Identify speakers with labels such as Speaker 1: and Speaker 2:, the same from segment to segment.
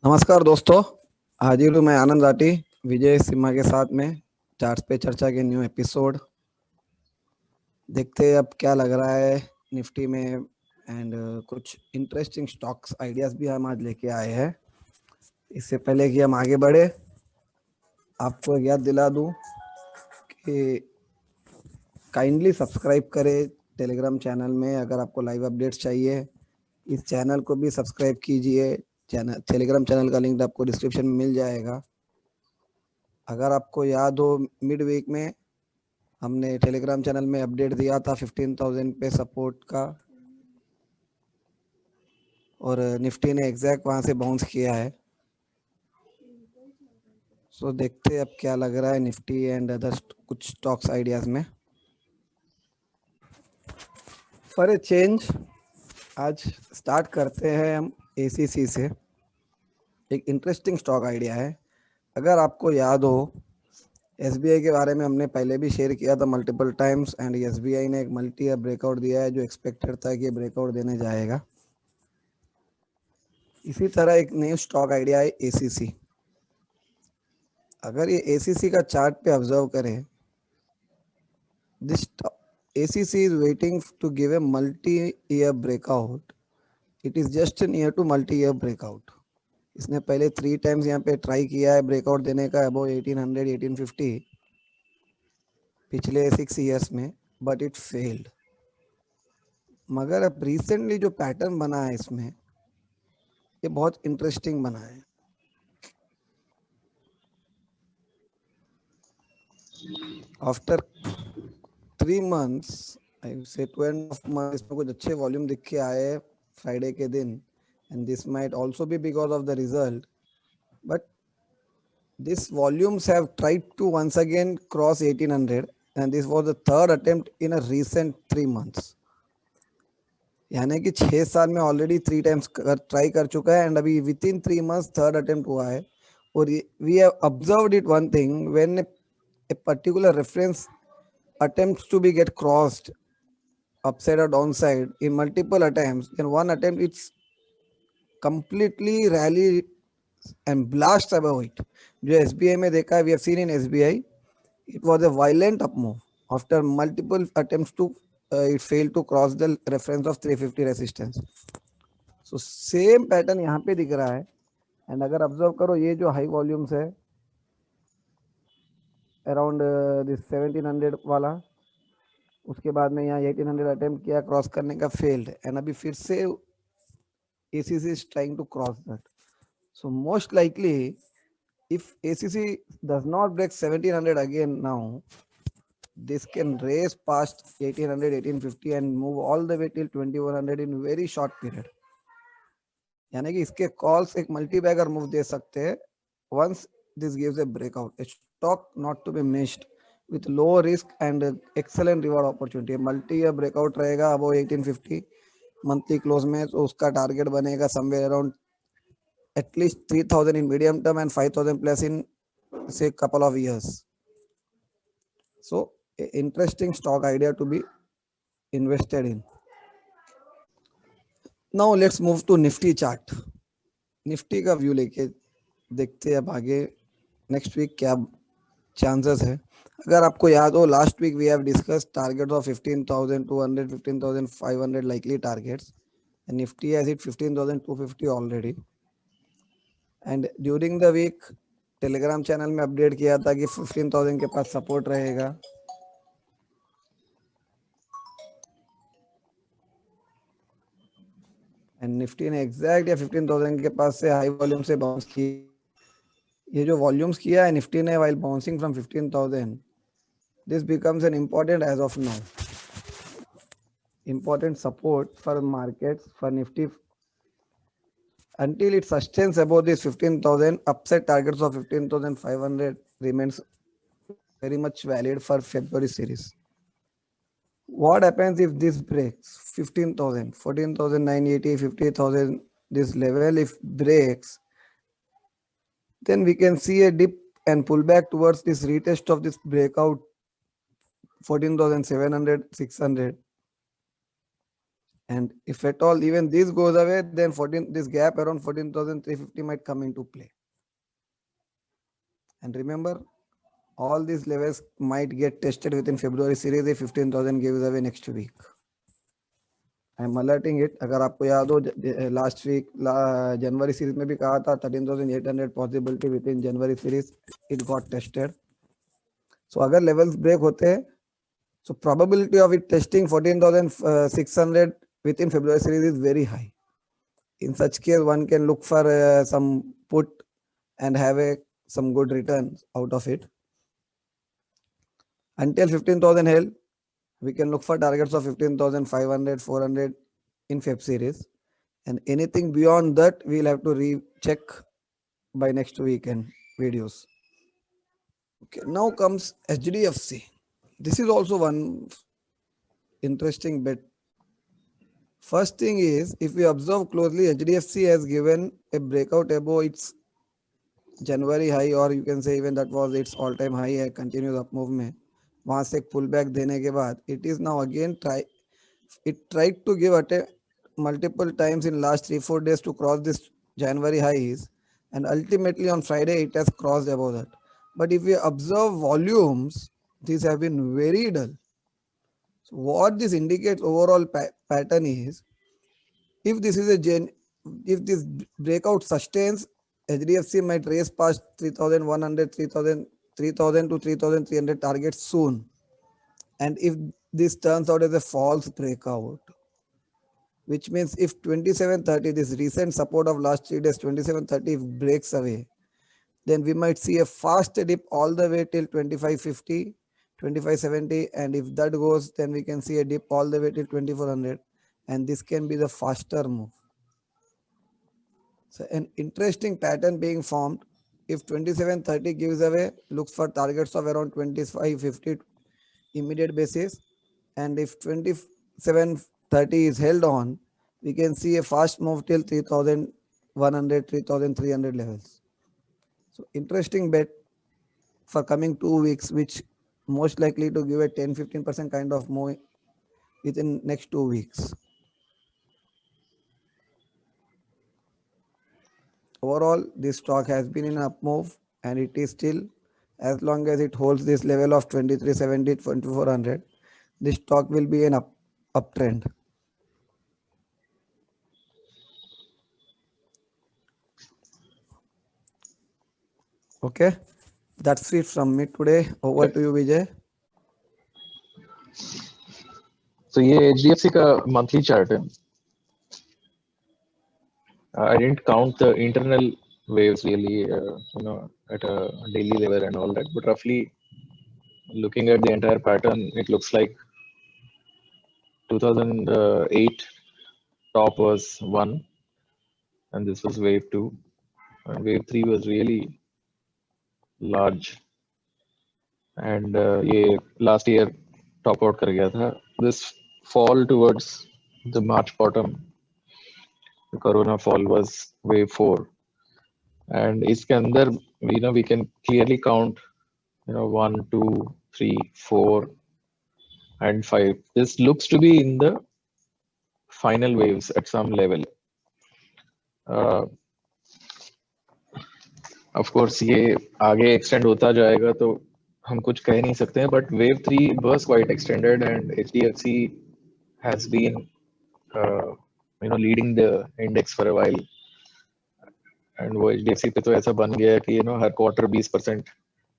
Speaker 1: नमस्कार दोस्तों। हाजिर हूँ मैं आनंद राठी विजय सिम्हा के साथ में चार्ट्स पे चर्चा के न्यू एपिसोड। देखते हैं अब क्या लग रहा है निफ्टी में एंड कुछ इंटरेस्टिंग स्टॉक्स आइडियाज भी हम आज लेके आए हैं। इससे पहले कि हम आगे बढ़े, आपको एक याद दिला दूं कि काइंडली सब्सक्राइब करें टेलीग्राम चैनल में। अगर आपको लाइव अपडेट्स चाहिए इस चैनल को भी सब्सक्राइब कीजिए। टेलीग्राम चैनल का लिंक आपको डिस्क्रिप्शन में मिल जाएगा। अगर आपको याद हो, मिड वीक में हमने टेलीग्राम चैनल में अपडेट दिया था 15,000 पे सपोर्ट का, और निफ्टी ने एग्जैक्ट वहां से बाउंस किया है। सो देखते हैं अब क्या लग रहा है निफ्टी एंड अदर कुछ स्टॉक्स आइडियाज में। फॉर ए चेंज आज स्टार्ट करते हैं हम एसीसी से। एक इंटरेस्टिंग स्टॉक आइडिया है। अगर आपको याद हो, एसबीआई के बारे में हमने पहले भी शेयर किया था मल्टीपल टाइम्स, एंड एसबीआई ने एक मल्टी ईयर ब्रेकआउट दिया है जो एक्सपेक्टेड था कि ये ब्रेकआउट देने जाएगा। इसी तरह एक न्यू स्टॉक आइडिया है एसीसी। अगर ये एसीसी का चार्ट पे ऑब्जर्व करें, this ACC is waiting to give a multi year breakout. It is just near to multi year breakout. इसने पहले 3 टाइम्स यहाँ पे ट्राई किया है ब्रेकआउट देने का अबव 1800 1850 पिछले 6 ईयर्स में, बट इट फेल्ड। मगर अब रिसेंटली जो पैटर्न बना है इसमें, ये बहुत इंटरेस्टिंग बना है। आफ्टर 3 months, आई से 2.5 months, इसमें कुछ अच्छे वॉल्यूम दिख के आए फ्राइडे के दिन, and this might also be because of the result, but these volumes have tried to once again cross 1800, and this was the third attempt in a recent 3 months. यानी कि 6 साल में ऑलरेडी 3 टाइम्स ट्राई कर चुका है, and अभी within 3 months third attempt हुआ है। और we have observed it one thing, when a particular reference attempts to be get crossed upside or downside in multiple attempts, in one attempt it's completely rally and blast above it. जो SBI में देखा है, we have seen in SBI, it was a violent up move. After multiple attempts to it failed to cross the reference of 350 resistance. So same pattern यहाँ पे दिख रहा है। And अगर ऑब्जर्व करो, ये जो हाई वॉल्यूम्स है अराउंड दिस 1700 वाला, उसके बाद में यहाँ 1800 अटेम्प्ट किया क्रॉस करने का, फेल्ड, एंड अभी फिर से ACC is trying to cross that. So most likely, if ACC does not break 1700 again now, this can raise past 1800 1850 and move all the way till 2100 in very short period. यानी कि इसके calls एक multi bagger move दे सकते हैं once this gives a breakout. A stock not to be missed with low risk and excellent reward opportunity. Multi year breakout रहेगा अब 1850 monthly close में, तो उसका टारगेट बनेगा somewhere around at least 3000 in medium term and 5000 plus in say couple of years. So interesting stock idea to be invested in. Now let's move to Nifty chart. Nifty का view लेके देखते हैं अब आगे next week क्या chances है। अगर आपको याद हो, last week we have discuss target of 15,200 15,500 likely targets, and Nifty has hit 15,250 already. And during the week Telegram channel में अपडेट किया था कि 15,000 के पास सपोर्ट रहेगा, एंड निफ्टी ने एग्जैक्ट या 15,000 के पास से हाई वॉल्यूम से बाउंस की। ये जो वॉल्यूम्स किया है निफ्टी ने while bouncing from 15,000, this becomes an important as of now, important support for markets for Nifty until it sustains above this 15,000. Upside targets of 15,500 remains very much valid for February series. What happens if this breaks 15,000, 14,980, 50,000, this level if breaks, then we can see a dip and pull back towards this retest of this breakout 14,700, 600. And if at all even this goes away, then 14, this gap around 14,350 might come into play. And remember, all these levels might get tested within February series if 15,000 gives away next week. I am alerting it. अगर आपको याद हो last week जनवरी series में भी कहा था 13,800 possibility within January series, it got tested. So अगर levels break होते हैं, so probability of it testing 14,600 within February series is very high. In such case, one can look for some put and have some good returns out of it. Until 15,000 held, we can look for targets of 15,500, 400 in Feb series. And anything beyond that, we'll have to recheck by next weekend videos. Okay, now comes HDFC. This is also one interesting bet. First thing is, if we observe closely, HDFC has given a breakout above its January high, or you can say even that was its all-time high, a continuous up move में. वहां से एक pullback देने के बाद, it is now again tried to give attempt multiple times in last 3-4 days to cross this January highs, and ultimately on Friday it has crossed above that. But if we observe volumes, these have been very dull. So what this indicates overall pattern is, if this is if this breakout sustains, HDFC might raise past 3,100, 3,000 to 3,300 targets soon. And if this turns out as a false breakout, which means if 2730, this recent support of last 3 days, 2730 breaks away, then we might see a fast dip all the way till 2550, 2570. And if that goes, then we can see a dip all the way till 2400. And this can be the faster move. So an interesting pattern being formed. If 2730 gives away, looks for targets of around 2550 immediate basis. And if 2730 is held on, we can see a fast move till 3,100, 3,300 levels. So interesting bet for coming 2 weeks, which most likely to give a 10-15% kind of move within next 2 weeks. Overall, this stock has been in up move, and it is still, as long as it holds this level of 2370, 2400, this stock will be an uptrend. Okay, that's it from me today. Over to you, Vijay.
Speaker 2: So ये HDFC का monthly chart है. I didn't count the internal waves really, at a daily level and all that, but roughly looking at the entire pattern, it looks like 2008 top was 1, and this was wave 2, and wave 3 was really large, and ये last year top out कर गया था. This fall towards the March bottom, the corona fall, was wave 4, and इसके अंदर we can clearly count 1, 2, 3, 4 and 5. This looks to be in the final waves at some level. Of course ये आगे extend होता जाएगा तो हम कुछ कह नहीं सकते हैं, but wave 3 was quite extended, and HDFC has been leading the index for a while, and वो HDFC पे तो ऐसा बन गया है कि हर quarter 20%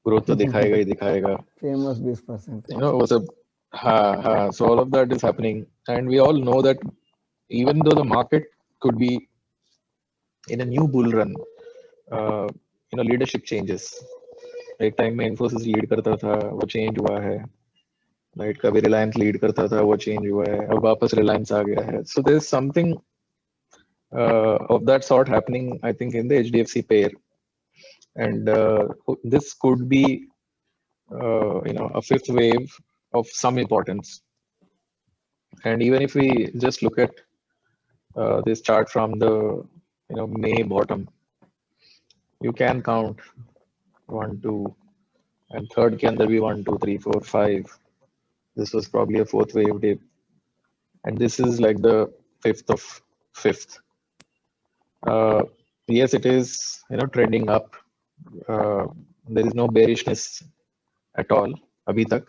Speaker 2: growth तो दिखाएगा ही दिखाएगा.
Speaker 1: Famous 20%.
Speaker 2: वो सब so all of that is happening, and we all know that even though the market could be in a new bull run, leadership changes. एक टाइम में Infosys लीड करता था, वो चेंज हुआ है. राइट, कभी रिलायंस लीड करता था, वो चेंज हुआ है, अब वापस रिलायंस आ गया है. So there's something of that sort happening, I think, in the HDFC pair, and this could be a fifth wave of some importance. And even if we just look at this chart from the May bottom, you can count 1, 2, and third can there be 1, 2, 3, 4, 5. This was probably a fourth wave dip, and this is like the 5th of 5th. Yes, it is, trending up. There is no bearishness at all abhi tak.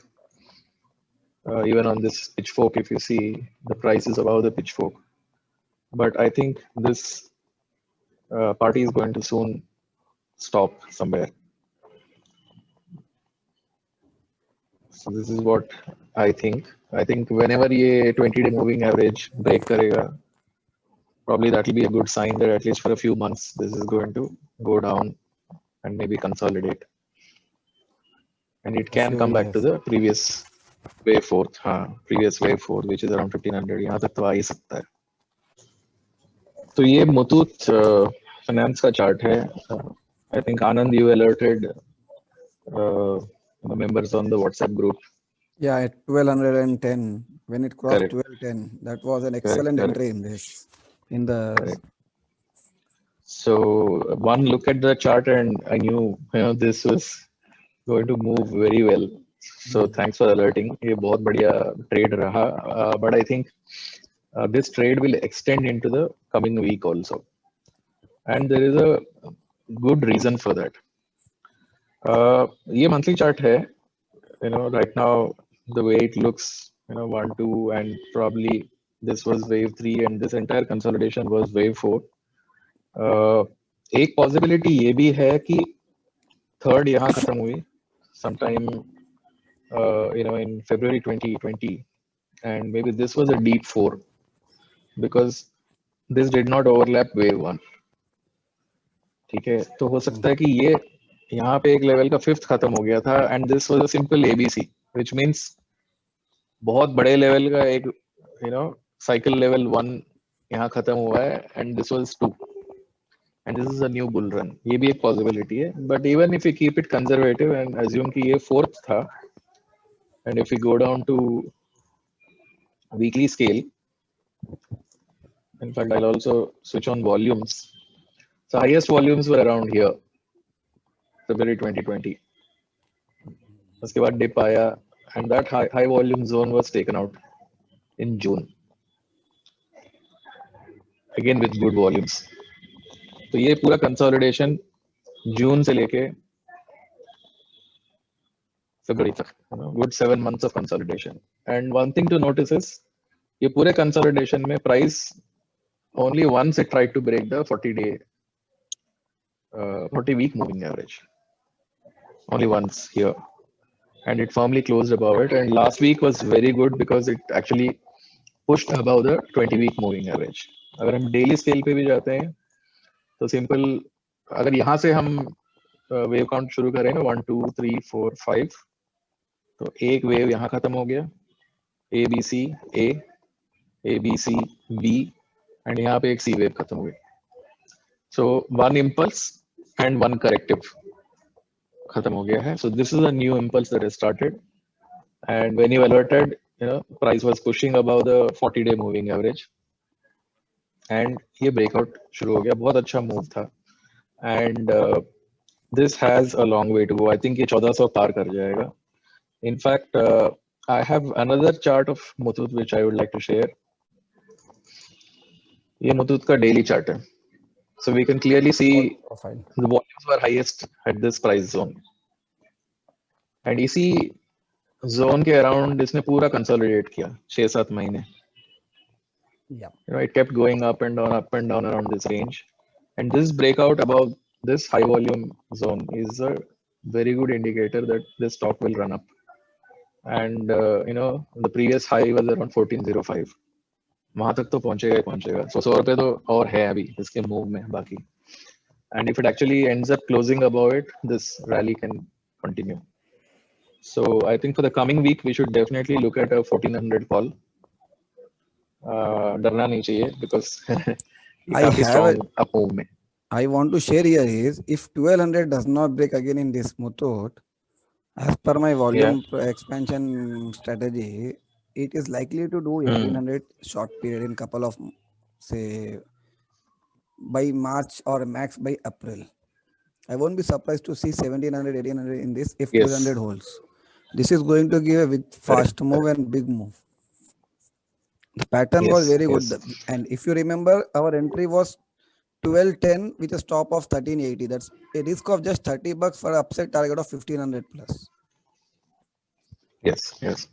Speaker 2: Even on this pitchfork, if you see, the price is above the pitchfork. But I think this party is going to soon stop somewhere. So this is what I think. I think whenever ये 20-day moving average break करेगा, probably that will be a good sign that at least for a few months this is going to go down and maybe consolidate. And it can
Speaker 1: Sure,
Speaker 2: come back to
Speaker 1: yes.
Speaker 2: the previous wave fourth, previous wave fourth, which is around 1500. यहाँ तक तो आ ही सकता है. तो ये Muthoot finance का chart है. I think Anand, you alerted the members on the WhatsApp group.
Speaker 1: Yeah, at 1210, when it crossed
Speaker 2: Correct.
Speaker 1: 1210, that was an
Speaker 2: Correct,
Speaker 1: excellent
Speaker 2: correct.
Speaker 1: entry in this. In the
Speaker 2: Correct. So one look at the chart and I knew, this was going to move very well. So thanks for alerting. ये बहुत बढ़िया trade रहा. But I think this trade will extend into the coming week also. And there is a good reason for that. ये monthly chart है. Right now the way it looks, 1, 2, and probably this was wave 3 and this entire consolidation was wave 4. एक possibility ये भी है कि third यहाँ खत्म हुई sometime in February 2020, and maybe this was a deep 4 because this did not overlap wave 1. ठीक है, तो हो सकता है कि ये यहाँ पे एक लेवल का 5th खत्म हो गया था and this was a simple ABC, which means बहुत बड़े लेवल का एक cycle level 1 यहाँ खत्म हुआ है and this was 2 and this is a new bull run. ये भी एक possibility है, but even if we keep it conservative and assume कि ये 4th था, and if we go down to weekly scale, in fact I'll also switch on volumes. So highest volumes were around here, February 2020. उसके बाद dip आया and that high volume zone was taken out in June, again with good volumes. तो ये पूरा consolidation जून से लेके February तक, good 7 months of consolidation. And one thing to notice is ये पूरे consolidation में price only once it tried to break the 40 week moving average, only once here, and it firmly closed above it. And last week was very good because it actually pushed above the 20 week moving average. अगर हम daily scale पे भी जाते हैं तो simple, अगर यहाँ से हम wave count शुरू करें ना 1 2 3 4 5, तो एक wave यहाँ खत्म हो गया, A B C A, A B C B, and यहाँ पे एक C wave खत्म हो गई. So one impulse and one corrective खत्म हो गया है. So this is a new impulse that has started, and when you alerted, price was pushing above the 40-day moving average, and ये breakout शुरू हो गया. बहुत अच्छा move था, and this has a long way to go. I think ये 1400 पार कर जाएगा. In fact, I have another chart of Muthoot which I would like to share. ये Muthoot का daily chart है. So we can clearly see the volumes were highest at this price zone. And इसी zone के around इसने पूरा consolidate किया 6-7 महीने.
Speaker 1: Yeah.
Speaker 2: It kept going up and down around this range. And this breakout above this high volume zone is a very good indicator that this stock will run up. And the previous high was around 1405. वहां तक तो पहुंचेगा ही पहुंचेगा. 100 रुपए तो और है अभी इसके मूव में बाकी. And if it actually ends up closing above it, this rally can continue. So I think for the coming week we should definitely look at a 1400 call. डरना नहीं चाहिए because ये काफी strong up move में.
Speaker 1: I want to share here is if 1200 does not break again in this Muthoot, as per my volume expansion strategy, it is likely to do 1800 short period in couple of, say, by March or max by April. I won't be surprised to see 1700, 1800 in this if 1200 holds. This is going to give a fast move and big move. The pattern was
Speaker 2: Yes,
Speaker 1: very good.
Speaker 2: yes,
Speaker 1: And if you remember, our entry was 1210 with a stop of 1380. That's a risk of just $30 for upside target of 1500 plus.
Speaker 2: yes, yes.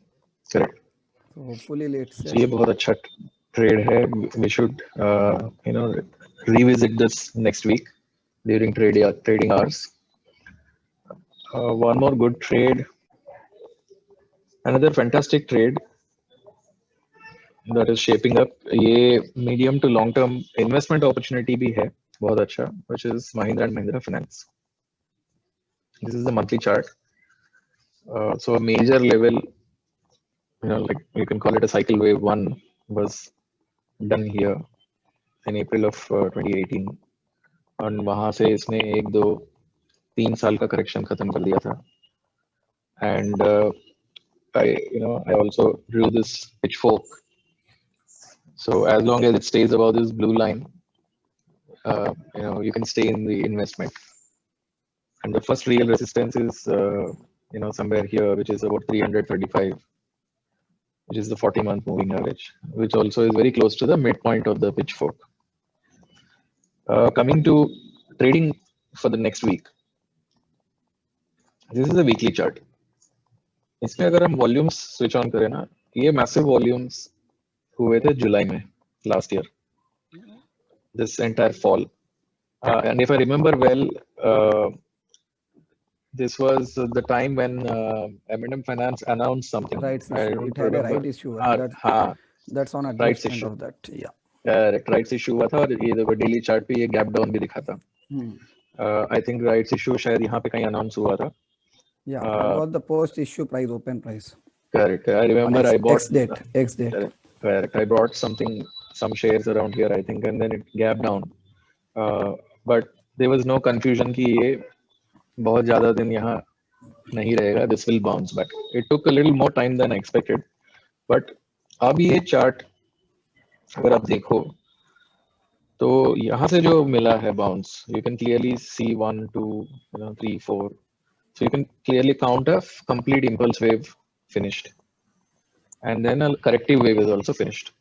Speaker 2: Correct.
Speaker 1: So hopefully, let's
Speaker 2: So
Speaker 1: say.
Speaker 2: ये बहुत अच्छा trade है. We should revisit this next week during trading hours. One more good trade, another fantastic trade that is shaping up. ये medium to long term investment opportunity भी है बहुत अच्छा, which is Mahindra and Mahindra Finance. This is the monthly chart. So a major level, like you can call it a cycle wave one, was done here in April of 2018. और वहां से इसने 1 2 3 साल का करेक्शन खत्म कर दिया था. And I also drew this pitchfork. So as long as it stays above this blue line, you can stay in the investment. And the first real resistance is somewhere here, which is about 335, which is the 40-month moving average, which also is very close to the midpoint of the pitchfork. Coming to trading for the next week, this is a weekly chart. इसमें अगर हम volumes switch on करें ना, ये massive volumes हुए थे जुलाई में last year, this entire fall. And if I remember well, this was the time when M&M Finance announced something.
Speaker 1: Rights
Speaker 2: I
Speaker 1: issue.
Speaker 2: don't
Speaker 1: It had a
Speaker 2: remember.
Speaker 1: right issue. That's on
Speaker 2: Rights
Speaker 1: adjustment
Speaker 2: issue.
Speaker 1: of that. Yeah.
Speaker 2: Rights issue हुआ था और ये daily chart पे ये gap down भी दिखा था. I think rights issue शायद यहाँ पे कहीं अनाउंस हुआ था.
Speaker 1: Yeah, that was the post issue price, open price.
Speaker 2: Correct. I remember I bought
Speaker 1: X date.
Speaker 2: Correct. I bought some shares around here, I think, and then it gapped down. But there was no confusion कि ये बहुत ज़्यादा दिन यहाँ नहीं रहेगा. This will bounce back. It took a little more time than I expected. But अब ये चार्ट अगर आप देखो तो यहाँ से जो मिला है bounce, you can clearly see 1 2 3 4. So you can clearly count a complete impulse wave finished, and then a corrective wave is also finished.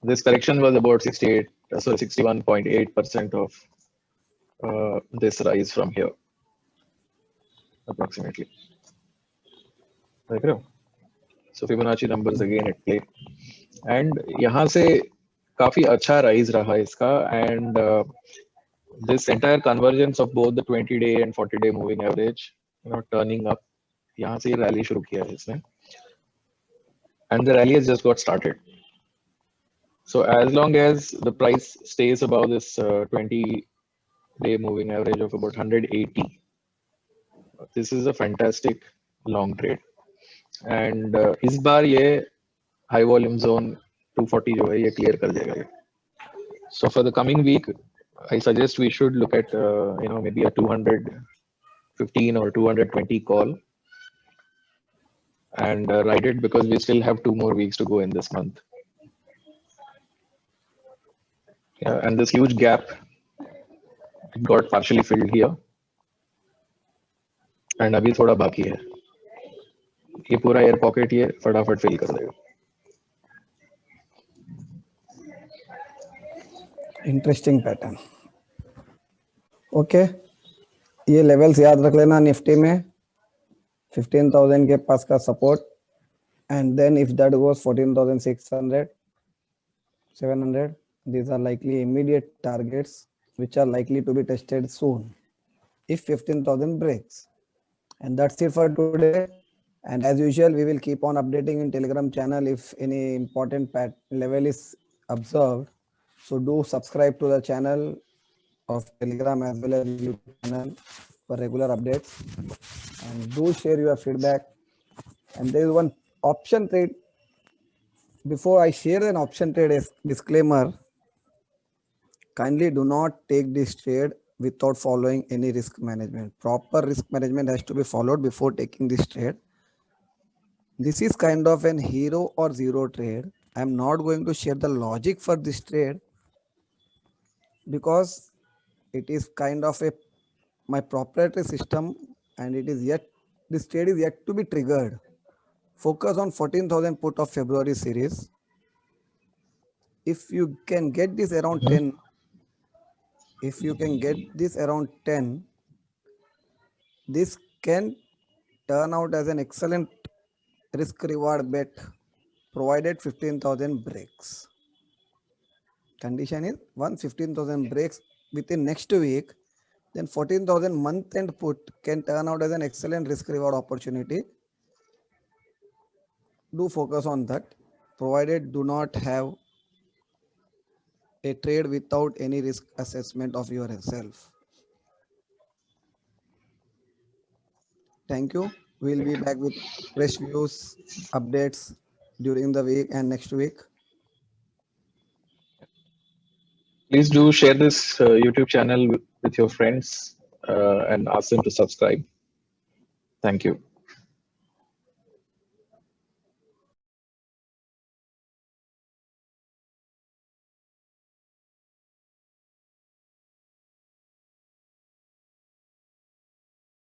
Speaker 2: This correction was about 61.8% of this rise from here, approximately. देख रहे हो? So Fibonacci numbers again at play, and यहाँ से काफी अच्छा rise रहा इसका, and this entire convergence of both the 20-day and 40-day moving average, turning up, यहाँ से rally शुरू किया है इसने, and the rally has just got started. So as long as the price stays above this 20-day moving average of about 180, this is a fantastic long trade. And इस बार ये high volume zone 240 जो है ये clear कर देगा ये. So for the coming week, I suggest we should look at maybe a 215 or 220 call and ride it, because we still have 2 more weeks to go in this month. Yeah, and this huge gap got partially filled here, and अभी थोड़ा बाकी है. ये पूरा air pocket ये फटाफट fill कर देगा.
Speaker 1: Interesting pattern. ओके, ये लेवल्स याद रख लेना. निफ्टी में 15,000 के पास का support, and then if that goes 14,600 700, these are likely immediate targets which are likely to be tested soon if 15,000 breaks. And that's it for today. And as usual, we will keep on updating in Telegram channel if any important level is observed. So do subscribe to the channel of Telegram as well as YouTube channel for regular updates, and do share your feedback. And there is one option trade. Before I share an option trade, as disclaimer, kindly do not take this trade without following any risk management. Proper risk management has to be followed before taking this trade. This is kind of an hero or zero trade. I am not going to share the logic for this trade because it is kind of my proprietary system, and this trade is yet to be triggered. Focus on 14,000 put of February series. if you can get this around
Speaker 2: Mhm.
Speaker 1: 10, if you can get this around 10, this can turn out as an excellent risk reward bet provided 15,000 breaks. Condition is once 15,000 breaks within next week, then 14,000 month end put can turn out as an excellent risk reward opportunity. Do focus on that, provided do not have a trade without any risk assessment of yourself. Thank you. We'll be back with fresh views, updates during the week and next week.
Speaker 2: Please do share this YouTube channel with your friends and ask them to subscribe. Thank you.